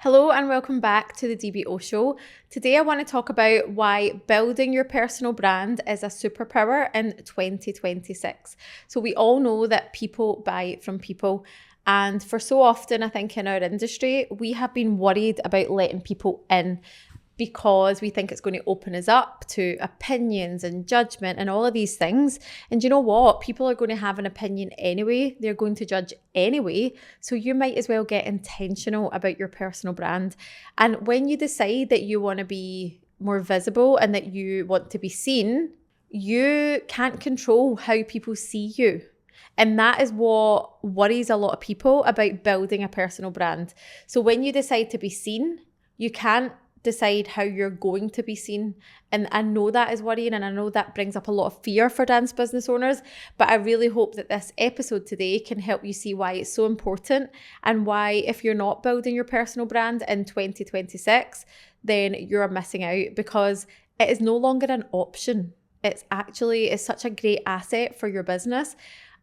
Hello and welcome back to the DBO show. Today I want to talk about why building your personal brand is a superpower in 2026. So we all know that people buy from people, and for so often I think in our industry we have been worried about letting people in because we think it's going to open us up to opinions and judgment and all of these things. And you know what? People are going to have an opinion anyway. They're going to judge anyway. So you might as well get intentional about your personal brand. And when you decide that you want to be more visible and that you want to be seen, you can't control how people see you. And that is what worries a lot of people about building a personal brand. So when you decide to be seen, you can't decide how you're going to be seen. And I know that is worrying, and I know that brings up a lot of fear for dance business owners, but I really hope that this episode today can help you see why it's so important and why if you're not building your personal brand in 2026, then you're missing out, because it is no longer an option. It's such a great asset for your business.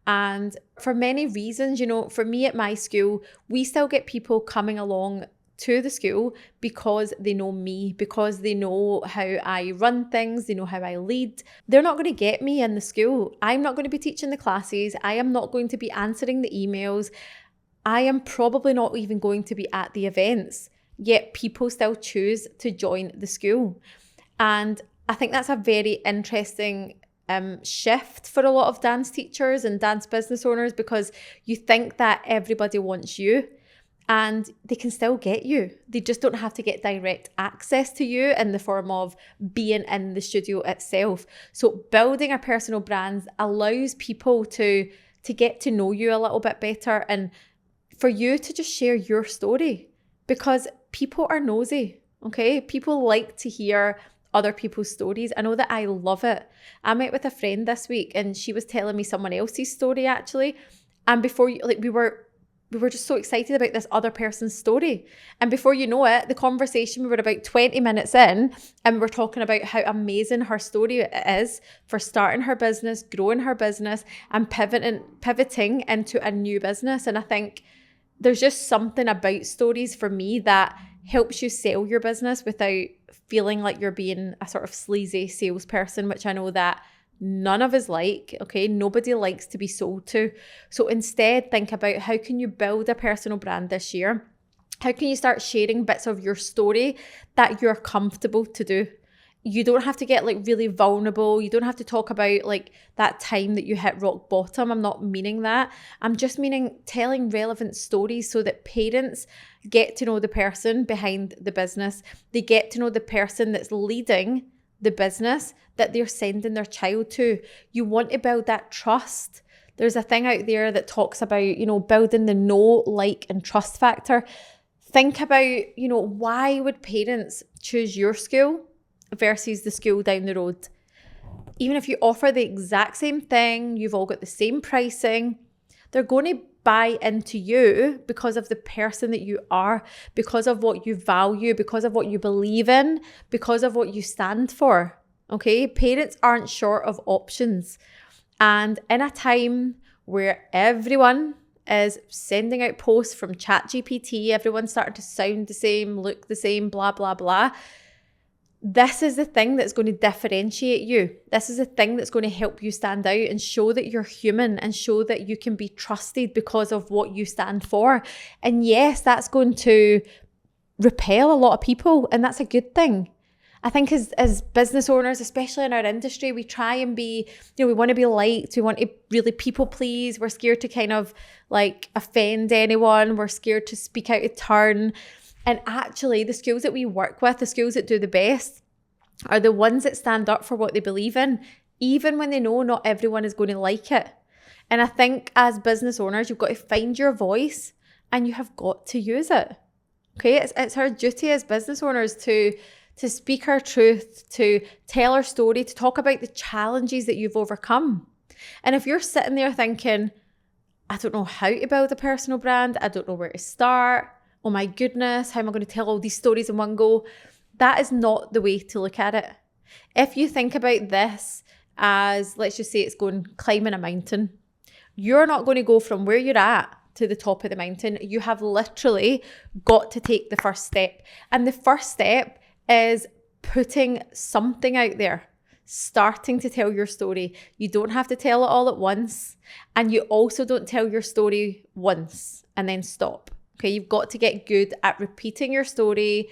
And for many reasons, for me at my school, we still get people coming along to the school because they know me, because they know how I run things, they know how I lead. They're not going to get me in the school. I'm not going to be teaching the classes. I am not going to be answering the emails. I am probably not even going to be at the events, yet people still choose to join the school. And I think that's a very interesting shift for a lot of dance teachers and dance business owners, because you think that everybody wants you. And they can still get you. They just don't have to get direct access to you in the form of being in the studio itself. So building a personal brand allows people to get to know you a little bit better, and for you to just share your story, because people are nosy, okay? People like to hear other people's stories. I know that I love it. I met with a friend this week and she was telling me someone else's story actually. And we were just so excited about this other person's story. And before you know it, the conversation, we were about 20 minutes in and we were talking about how amazing her story is for starting her business, growing her business, and pivoting into a new business. And I think there's just something about stories for me that helps you sell your business without feeling like you're being a sort of sleazy salesperson, which I know that none of us like, okay? Nobody likes to be sold to. So instead, think about how can you build a personal brand this year? How can you start sharing bits of your story that you're comfortable to do? You don't have to get really vulnerable. You don't have to talk about that time that you hit rock bottom. I'm not meaning that. I'm just meaning telling relevant stories so that parents get to know the person behind the business. They get to know the person that's leading the business that they're sending their child to. You want to build that trust. There's a thing out there that talks about, building the know, like, and trust factor. Think about, why would parents choose your school versus the school down the road? Even if you offer the exact same thing, you've all got the same pricing, they're going to buy into you because of the person that you are, because of what you value, because of what you believe in, because of what you stand for. Okay, parents aren't short of options. And in a time where everyone is sending out posts from ChatGPT, everyone's starting to sound the same, look the same, blah, blah, blah. This is the thing that's going to differentiate you. This is the thing that's going to help you stand out and show that you're human and show that you can be trusted because of what you stand for. And yes, that's going to repel a lot of people, and that's a good thing. I think as business owners, especially in our industry, we try and be, we want to be liked. We want to really people please. We're scared to kind of offend anyone. We're scared to speak out of turn. And actually, the schools that we work with, the schools that do the best, are the ones that stand up for what they believe in, even when they know not everyone is going to like it. And I think as business owners, you've got to find your voice and you have got to use it. Okay, it's our duty as business owners to speak our truth, to tell our story, to talk about the challenges that you've overcome. And if you're sitting there thinking, I don't know how to build a personal brand, I don't know where to start, oh my goodness, how am I going to tell all these stories in one go? That is not the way to look at it. If you think about this as, let's just say it's going climbing a mountain, you're not going to go from where you're at to the top of the mountain. You have literally got to take the first step. And the first step is putting something out there, starting to tell your story. You don't have to tell it all at once. And you also don't tell your story once and then stop. Okay, you've got to get good at repeating your story,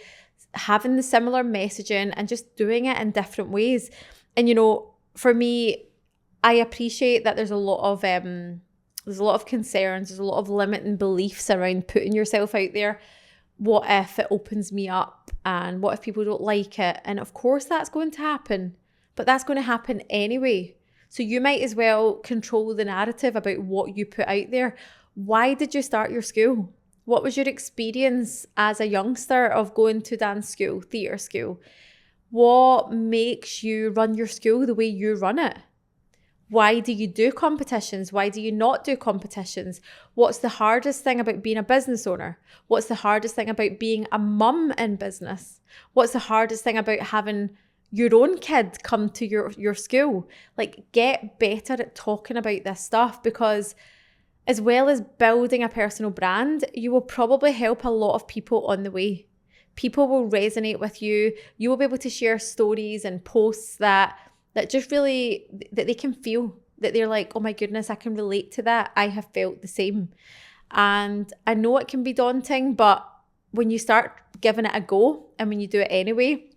having the similar messaging and just doing it in different ways. And, you know, for me, I appreciate that there's a lot of concerns, there's a lot of limiting beliefs around putting yourself out there. What if it opens me up? And what if people don't like it? And of course that's going to happen, but that's going to happen anyway. So you might as well control the narrative about what you put out there. Why did you start your school? What was your experience as a youngster of going to dance school, theatre school? What makes you run your school the way you run it? Why do you do competitions? Why do you not do competitions? What's the hardest thing about being a business owner? What's the hardest thing about being a mum in business? What's the hardest thing about having your own kid come to your school? Like, get better at talking about this stuff, because as well as building a personal brand, you will probably help a lot of people on the way. People will resonate with you. You will be able to share stories and posts that just really, that they can feel, that they're like, oh my goodness, I can relate to that. I have felt the same. And I know it can be daunting, but when you start giving it a go and when you do it anyway,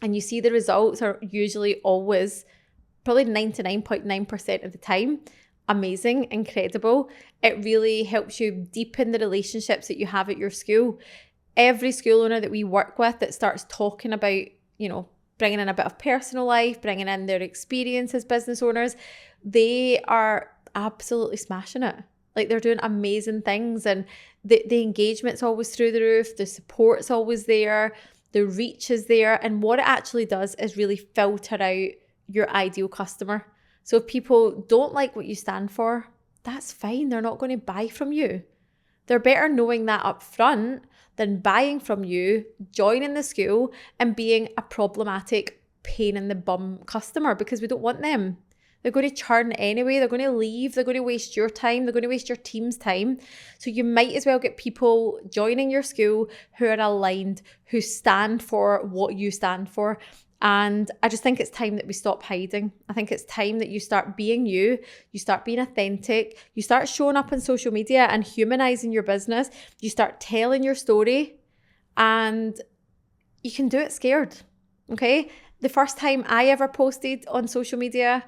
and you see the results are usually always, probably 99.9% of the time, amazing, incredible. It really helps you deepen the relationships that you have at your school. Every school owner that we work with that starts talking about, you know, bringing in a bit of personal life, bringing in their experience as business owners, they are absolutely smashing it. Like, they're doing amazing things, and the engagement's always through the roof, the support's always there, the reach is there. And what it actually does is really filter out your ideal customer. So if people don't like what you stand for, that's fine. They're not going to buy from you. They're better knowing that up front than buying from you, joining the school and being a problematic pain in the bum customer, because we don't want them. They're going to churn anyway. They're going to leave. They're going to waste your time. They're going to waste your team's time. So you might as well get people joining your school who are aligned, who stand for what you stand for. And I just think it's time that we stop hiding. I think it's time that you start being you start being authentic, you start showing up on social media and humanizing your business, you start telling your story, and you can do it scared, okay? The first time I ever posted on social media,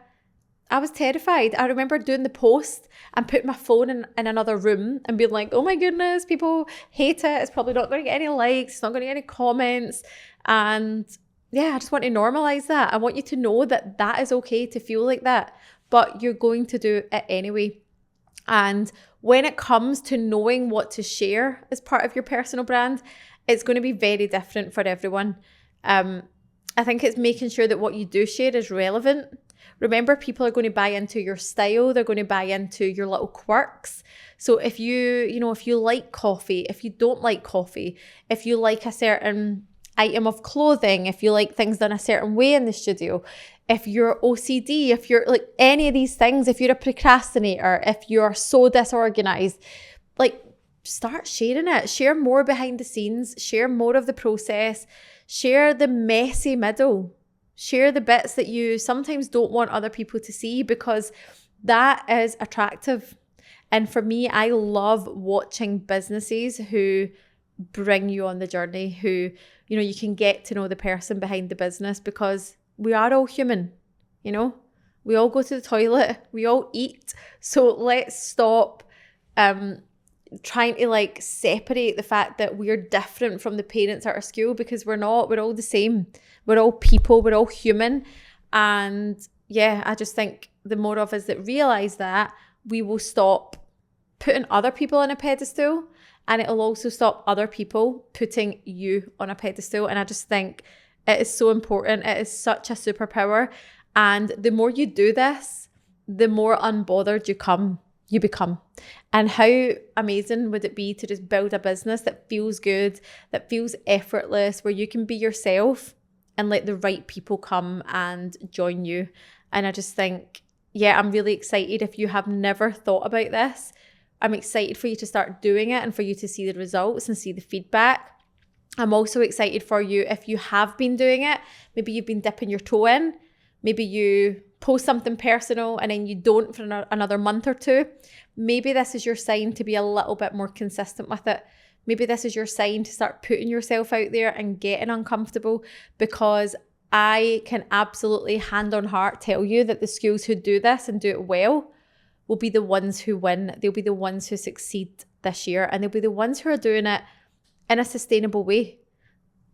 I was terrified. I remember doing the post and putting my phone in another room and being like, oh my goodness, people hate it. It's probably not going to get any likes. It's not going to get any comments. And yeah, I just want to normalize that. I want you to know that that is okay to feel like that, but you're going to do it anyway. And when it comes to knowing what to share as part of your personal brand, it's going to be very different for everyone. I think it's making sure that what you do share is relevant. Remember, people are going to buy into your style. They're going to buy into your little quirks. So if you like coffee, if you don't like coffee, if you like a certain item of clothing, if you like things done a certain way in the studio, if you're OCD, if you're like any of these things, if you're a procrastinator, if you're so disorganized, like, start sharing it. Share more behind the scenes, share more of the process, share the messy middle, share the bits that you sometimes don't want other people to see, because that is attractive. And for me, I love watching businesses who bring you on the journey, who, you know, you can get to know the person behind the business, because we are all human, you know, we all go to the toilet, we all eat. So let's stop trying to like separate the fact that we're different from the parents at our school, because we're not. We're all the same. We're all people, we're all human. And yeah, I just think the more of us that realize that, we will stop putting other people on a pedestal, and it'll also stop other people putting you on a pedestal. And I just think it is so important. It is such a superpower. And the more you do this, the more unbothered you become. And how amazing would it be to just build a business that feels good, that feels effortless, where you can be yourself and let the right people come and join you. And I just think, yeah, I'm really excited. If you have never thought about this, I'm excited for you to start doing it and for you to see the results and see the feedback. I'm also excited for you if you have been doing it. Maybe you've been dipping your toe in. Maybe you post something personal and then you don't for another month or two. Maybe this is your sign to be a little bit more consistent with it. Maybe this is your sign to start putting yourself out there and getting uncomfortable, because I can absolutely hand on heart tell you that the schools who do this and do it well will be the ones who win. They'll be the ones who succeed this year, and they'll be the ones who are doing it in a sustainable way,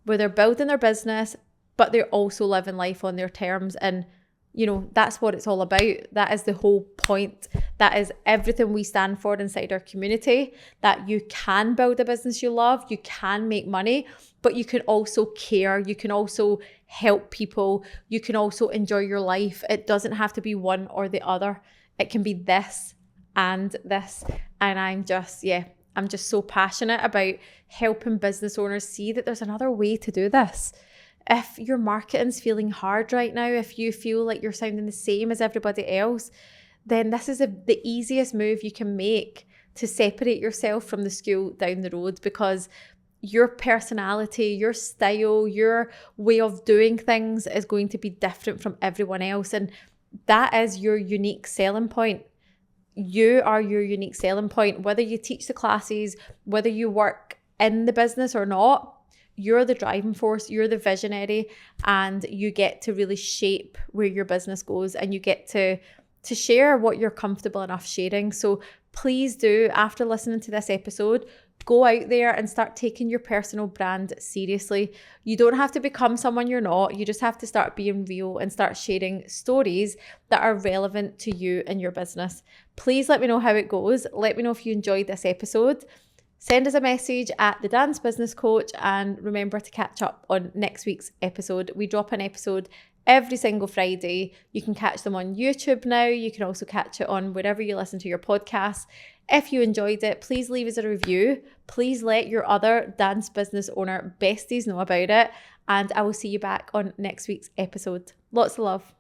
where they're building their business, but they're also living life on their terms. And, you know, that's what it's all about. That is the whole point. That is everything we stand for inside our community, that you can build a business you love, you can make money, but you can also care. You can also help people. You can also enjoy your life. It doesn't have to be one or the other. It can be this and this. And I'm just so passionate about helping business owners see that there's another way to do this. If your marketing's feeling hard right now, if you feel like you're sounding the same as everybody else, then this is the easiest move you can make to separate yourself from the school down the road, because your personality, your style, your way of doing things is going to be different from everyone else. And that is your unique selling point. You are your unique selling point. Whether you teach the classes, whether you work in the business or not, you're the driving force, you're the visionary, and you get to really shape where your business goes, and you get to share what you're comfortable enough sharing. So please do, after listening to this episode, go out there and start taking your personal brand seriously. You don't have to become someone you're not. You just have to start being real and start sharing stories that are relevant to you and your business. Please let me know how it goes. Let me know if you enjoyed this episode. Send us a message at The Dance Business Coach, and remember to catch up on next week's episode. We drop an episode every single Friday. You can catch them on YouTube now. You can also catch it on wherever you listen to your podcasts. If you enjoyed it, please leave us a review. Please let your other dance business owner besties know about it. And I will see you back on next week's episode. Lots of love.